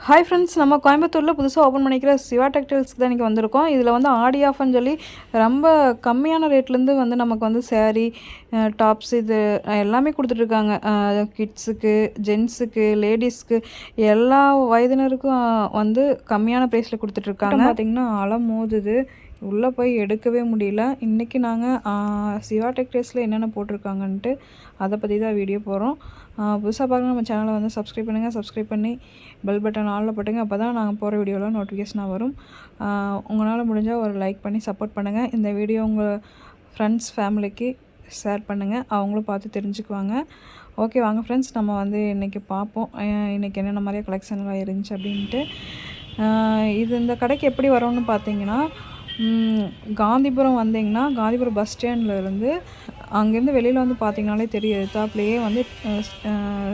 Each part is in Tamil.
ஹாய் ஃப்ரெண்ட்ஸ், நம்ம கோயம்புத்தூரில் புதுசாக ஓப்பன் பண்ணிக்கிற சிவா டெக்டைல்ஸ்க்கு தான் இன்றைக்கி வந்திருக்கோம். இதில் வந்து ஆடி ஆஃப்னு சொல்லி ரொம்ப கம்மியான ரேட்லேருந்து வந்து நமக்கு வந்து சேரீ, டாப்ஸ் இது எல்லாமே கொடுத்துட்ருக்காங்க. கிட்ஸுக்கு, ஜென்ஸுக்கு, லேடிஸ்க்கு எல்லா வயதினருக்கும் வந்து கம்மியான ப்ரைஸில் கொடுத்துட்ருக்காங்க. பார்த்திங்கன்னா அலை மோதுது, உள்ளே போய் எடுக்கவே முடியல. இன்றைக்கி நாங்கள் சிவா டெக்டைல்ஸில் என்னென்ன போட்டிருக்காங்கன்ட்டு அதை பற்றி தான் வீடியோ போடுறோம். புதுசாக பார்க்க நம்ம சேனலை வந்து சப்ஸ்கிரைப் பண்ணுங்கள். சப்ஸ்கிரைப் பண்ணி பெல் பட்டன் ஆலில் போட்டுங்க. அப்போ தான் நாங்கள் போகிற வீடியோவில் நோட்டிஃபிகேஷனாக வரும். உங்களால் முடிஞ்சால் ஒரு லைக் பண்ணி சப்போர்ட் பண்ணுங்கள். இந்த வீடியோ உங்கள் ஃப்ரெண்ட்ஸ் ஃபேமிலிக்கு ஷேர் பண்ணுங்கள், அவங்களும் பார்த்து தெரிஞ்சுக்குவாங்க. ஓகே வாங்க ஃப்ரெண்ட்ஸ், நம்ம வந்து இன்றைக்கி பார்ப்போம் இன்றைக்கி என்னென்ன மாதிரியா கலெக்ஷன்லாம் இருந்துச்சு அப்படின்ட்டு. இது இந்த கடைக்கு எப்படி வரோன்னு பார்த்தீங்கன்னா, காந்திபுரம் வந்தீங்கன்னா காந்திபுரம் பஸ் ஸ்டாண்ட்லேருந்து அங்கேருந்து வெளியில் வந்து பார்த்தீங்கனாலே தெரியும், எதிர்த்தாப்புலேயே வந்து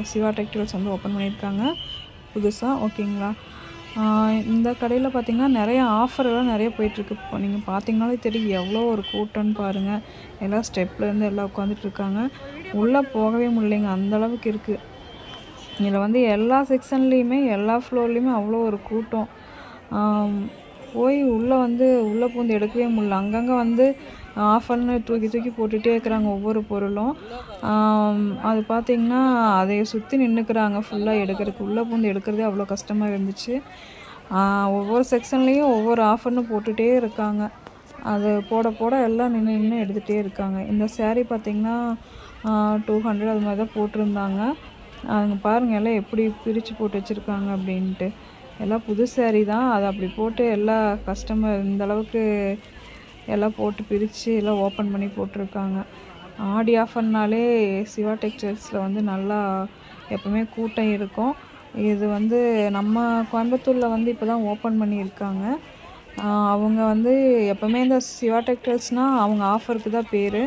சிவா டெக்டைல்ஸ் வந்து ஓப்பன் பண்ணியிருக்காங்க புதுசாக. ஓகேங்களா, இந்த கடையில் பார்த்திங்கன்னா நிறைய ஆஃபர்லாம் நிறைய போயிட்டுருக்கு. இப்போ நீங்கள் பார்த்தீங்கனாலே தெரியும் எவ்வளோ ஒரு கூட்டம்னு பாருங்கள். எல்லாம் ஸ்டெப்லேருந்து எல்லாம் உட்காந்துட்ருக்காங்க. உள்ளே போகவே முடியலைங்க, அந்தளவுக்கு இருக்குது. இதில் வந்து எல்லா செக்ஷன்லேயுமே எல்லா ஃப்ளோர்லேயுமே அவ்வளோ ஒரு கூட்டம். போய் உள்ளே பூந்து எடுக்கவே முடியல. அங்கங்கே வந்து ஆஃபர்னு தூக்கி போட்டுகிட்டே இருக்கிறாங்க ஒவ்வொரு பொருளும். அது பார்த்திங்கன்னா அதை சுற்றி நின்றுக்கிறாங்க ஃபுல்லாக எடுக்கிறதுக்கு. உள்ளே பூந்து எடுக்கிறதே அவ்வளோ கஷ்டமாக இருந்துச்சு. ஒவ்வொரு செக்ஷன்லேயும் ஒவ்வொரு ஆஃபர்னு போட்டுகிட்டே இருக்காங்க. அது போட எல்லாம் நின்று எடுத்துகிட்டே இருக்காங்க. இந்த சேரீ பார்த்திங்கன்னா 200 அது மாதிரி தான் போட்டிருந்தாங்க. அங்கே பாருங்கள் எல்லாம் எப்படி பிரித்து போட்டு வச்சுருக்காங்க அப்படின்ட்டு. எல்லாம் புது சேரீ தான், அதை அப்படி போட்டு எல்லா கஸ்டமர் இந்தளவுக்கு எல்லாம் போட்டு பிரித்து எல்லாம் ஓப்பன் பண்ணி போட்டிருக்காங்க. ஆடி ஆஃபர்னாலே சிவா டெக்ஸ்டைல்ஸில் வந்து நல்லா எப்போவுமே கூட்டம் இருக்கும். இது வந்து நம்ம கோயம்புத்தூரில் வந்து இப்போ தான் ஓப்பன் பண்ணியிருக்காங்க. அவங்க வந்து எப்போவுமே இந்த சிவா டெக்ஸ்டைல்ஸ்னால் அவங்க ஆஃபருக்கு தான் பேர்.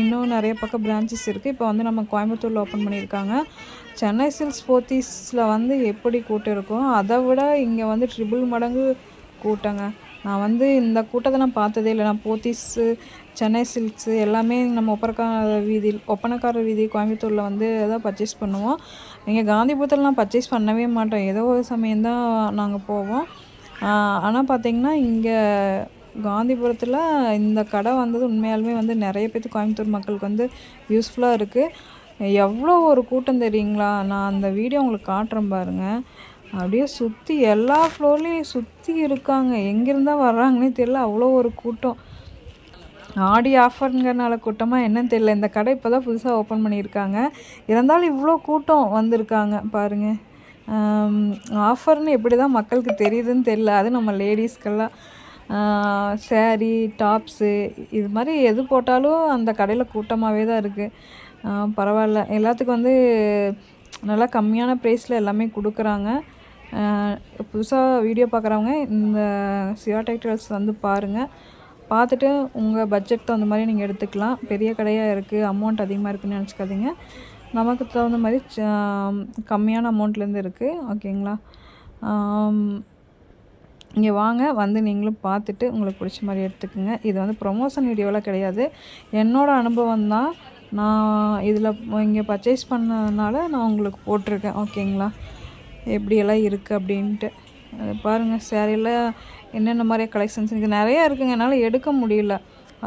இன்னும் நிறைய பக்கம் பிரான்ச்சஸ் இருக்குது. இப்போ வந்து நம்ம கோயம்புத்தூரில் ஓப்பன் பண்ணியிருக்காங்க. சென்னை சில்க்ஸ் போத்தீஸில் வந்து எப்படி கூட்டம் இருக்கும், அதை விட இங்கே வந்து ட்ரிபிள் மடங்கு கூட்டங்க. நான் வந்து இந்த கூட்டத்தை நான் பார்த்ததே இல்லை. நான் போத்தீஸு, சென்னை சில்க்ஸு எல்லாமே நம்ம ஒப்பனக்கார வீதி கோயம்புத்தூரில் வந்து தான் பர்ச்சேஸ் பண்ணுவோம். இங்கே காந்திபுரத்துலலாம் பர்ச்சேஸ் பண்ணவே மாட்டோம், ஏதோ ஒரு சமயம்தான் நாங்கள் போவோம். ஆனால் பார்த்திங்கன்னா இங்கே காந்திபுரத்தில் இந்த கடை வந்தது உண்மையாலுமே வந்து நிறைய பேர்த்து கோயம்புத்தூர் மக்களுக்கு வந்து யூஸ்ஃபுல்லாக இருக்குது. எவ்வளோ ஒரு கூட்டம் தெரியுங்களா, நான் அந்த வீடியோ உங்களுக்கு காட்டுறேன் பாருங்கள். அப்படியே சுற்றி எல்லா ஃப்ளோர்லேயும் சுற்றி இருக்காங்க. எங்கேருந்தால் வர்றாங்கன்னே தெரியல, அவ்வளோ ஒரு கூட்டம். ஆடி ஆஃபருங்கிறனால கூட்டமாக என்னன்னு தெரியல. இந்த கடை இப்போ தான் புதுசாக ஓப்பன் பண்ணியிருக்காங்க. இருந்தாலும் இவ்வளோ கூட்டம் வந்திருக்காங்க பாருங்கள். ஆஃபர்னு எப்படி தான் மக்களுக்கு தெரியுதுன்னு தெரியல. அது நம்ம லேடிஸ்க்கெல்லாம் சேரீ, டாப்ஸு இது மாதிரி எது போட்டாலும் அந்த கடையில் கூட்டமாகவே தான் இருக்குது. பரவாயில்ல, எல்லாத்துக்கும் வந்து நல்லா கம்மியான ப்ரைஸில் எல்லாமே கொடுக்குறாங்க. புதுசாக வீடியோ பார்க்குறவங்க இந்த சிவா டெக்டைல்ஸ் வந்து பாருங்கள். பார்த்துட்டு உங்கள் பட்ஜெட் தகுந்த மாதிரி நீங்கள் எடுத்துக்கலாம். பெரிய கடையாக இருக்குது, அமௌண்ட் அதிகமாக இருக்குதுன்னு நினச்சிக்காதீங்க. நமக்கு தகுந்த மாதிரி கம்மியான அமௌண்ட்லேருந்து இருக்குது. ஓகேங்களா, இங்கே வாங்க, வந்து நீங்களும் பார்த்துட்டு உங்களுக்கு பிடிச்ச மாதிரி எடுத்துக்கோங்க. இது வந்து ப்ரொமோஷன் வீடியோலாம் கிடையாது, என்னோடய அனுபவம் தான். நான் இதில் இங்கே பர்ச்சேஸ் பண்ணதுனால நான் உங்களுக்கு போட்டிருக்கேன். ஓகேங்களா, எப்படியெல்லாம் இருக்குது அப்படின்ட்டு பாருங்கள். சேரீயில் என்னென்ன மாதிரி கலெக்ஷன்ஸ் இருக்குது நிறையா இருக்குங்க. என்னால் எடுக்க முடியல,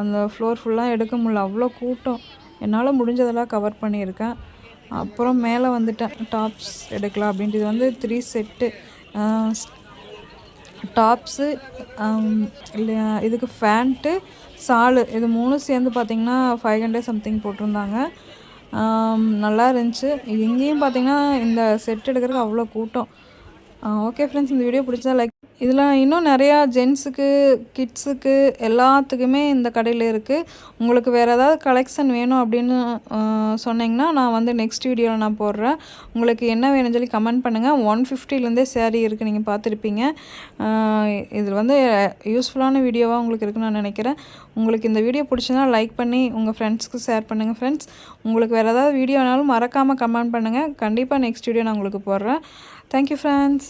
அந்த ஃப்ளோர் ஃபுல்லாக எடுக்க முடியல, அவ்வளோ கூட்டம். என்னால் முடிஞ்சதெல்லாம் கவர் பண்ணியிருக்கேன். அப்புறம் மேலே வந்துட்டேன் டாப்ஸ் எடுக்கலாம் அப்படின்ட்டு. இது வந்து 3 செட்டு டாப்ஸு, இல்லை இதுக்கு ஃபேண்ட்டு, சாலு, இது 3 சேர்ந்து பார்த்திங்கன்னா 500 சம்திங் போட்டிருந்தாங்க. நல்லா இருந்துச்சு. இங்கேயும் பார்த்திங்கன்னா இந்த செட் எடுக்கிறதுக்கு அவ்வளோ கூட்டம். ஓகே ஃப்ரெண்ட்ஸ், இந்த வீடியோ பிடிச்சா லைக். இதில் இன்னும் நிறையா ஜென்ஸுக்கு, கிட்ஸுக்கு எல்லாத்துக்குமே இந்த கடையில் இருக்குது. உங்களுக்கு வேறு ஏதாவது கலெக்ஷன் வேணும் அப்படின்னு சொன்னிங்கன்னா நான் வந்து நெக்ஸ்ட் வீடியோவில் நான் போடுறேன். உங்களுக்கு என்ன வேணும்னு சொல்லி கமெண்ட் பண்ணுங்கள். 150லேருந்தே சேரீ இருக்குது, நீங்கள் பார்த்துருப்பீங்க. இதில் வந்து யூஸ்ஃபுல்லான வீடியோவாக உங்களுக்கு இருக்குன்னு நான் நினைக்கிறேன். உங்களுக்கு இந்த வீடியோ பிடிச்சதுனா லைக் பண்ணி உங்கள் ஃப்ரெண்ட்ஸ்க்கு ஷேர் பண்ணுங்கள். ஃப்ரெண்ட்ஸ், உங்களுக்கு வேறு ஏதாவது வீடியோ வேணாலும் மறக்காமல் கமெண்ட் பண்ணுங்கள். கண்டிப்பாக நெக்ஸ்ட் வீடியோ நான் உங்களுக்கு போடுறேன். Thank you friends.